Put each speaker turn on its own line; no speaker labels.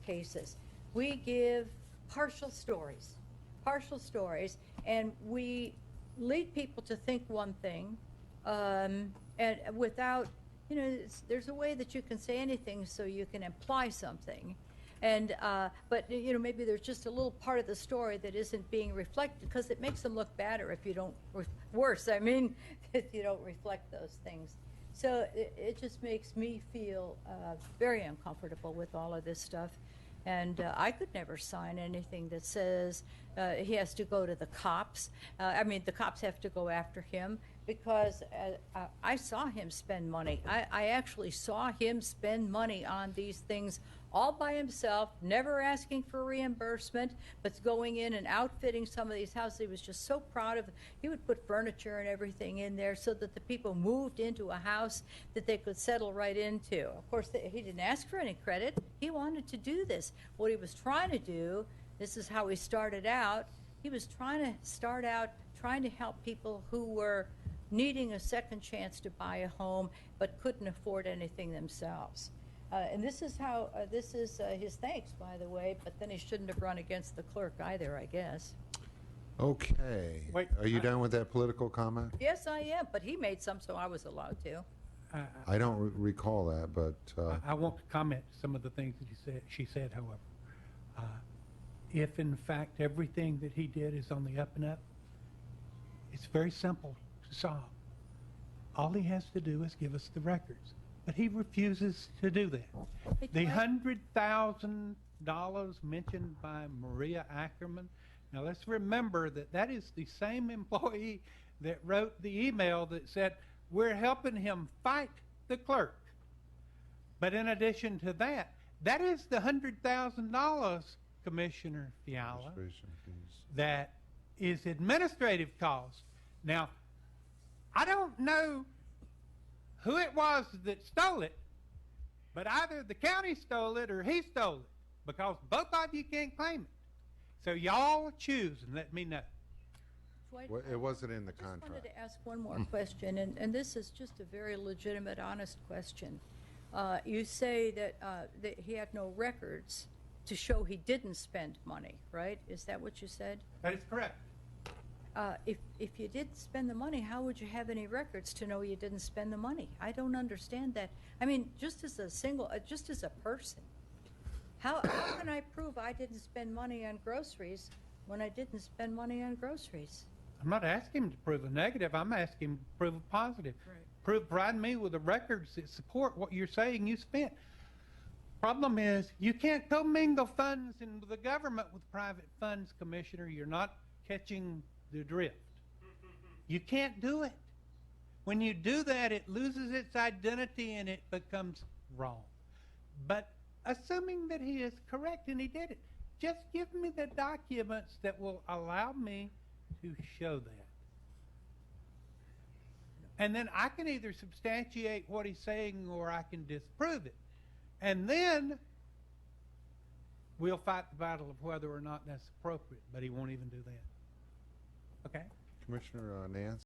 cases. We give partial stories, and we lead people to think one thing, and without, there's a way that you can say anything so you can imply something. And, but, maybe there's just a little part of the story that isn't being reflected because it makes them look better if you don't, worse, I mean, if you don't reflect those things. So it just makes me feel very uncomfortable with all of this stuff. And I could never sign anything that says he has to go to the cops. I mean, the cops have to go after him because I saw him spend money. I actually saw him spend money on these things all by himself, never asking for reimbursement, but going in and outfitting some of these houses. He was just so proud of. He would put furniture and everything in there so that the people moved into a house that they could settle right into. Of course, he didn't ask for any credit. He wanted to do this. What he was trying to do, this is how he started out, he was trying to help people who were needing a second chance to buy a home but couldn't afford anything themselves. And this is how, this is his thanks, by the way, but then he shouldn't have run against the clerk either, I guess.
Okay.
Wait,
are you done with that political comment?
Yes, I am, but he made some, so I was allowed to.
I don't recall that, but...
I want to comment some of the things that she said, however. If, in fact, everything that he did is on the up and up, it's very simple to solve. All he has to do is give us the records. But he refuses to do that. The $100,000 mentioned by Maria Ackerman, now let's remember that that is the same employee that wrote the email that said, we're helping him fight the clerk. But in addition to that, that is the $100,000, Commissioner Fiala, that is administrative cost. Now, I don't know who it was that stole it, but either the county stole it or he stole it, because both of you can't claim it. So y'all choose and let me know.
Dwight,
well, it wasn't in the
I
contract.
just wanted to ask one more question, and this is just a very legitimate, honest question. You say that he had no records to show he didn't spend money, right? Is that what you said?
That is correct.
If you did spend the money, how would you have any records to know you didn't spend the money? I don't understand that. I mean, just as a person, how can I prove I didn't spend money on groceries when I didn't spend money on groceries?
I'm not asking him to prove a negative. I'm asking him to prove a positive. Right. Provide me with the records that support what you're saying you spent. Problem is, you can't commingle funds in the government with private funds, Commissioner. You're not catching the drift. You can't do it. When you do that, it loses its identity and it becomes wrong. But assuming that he is correct and he did it, just give me the documents that will allow me to show that. And then I can either substantiate what he's saying or I can disprove it. And then we'll fight the battle of whether or not that's appropriate, but he won't even do that. Okay?
Commissioner Nance?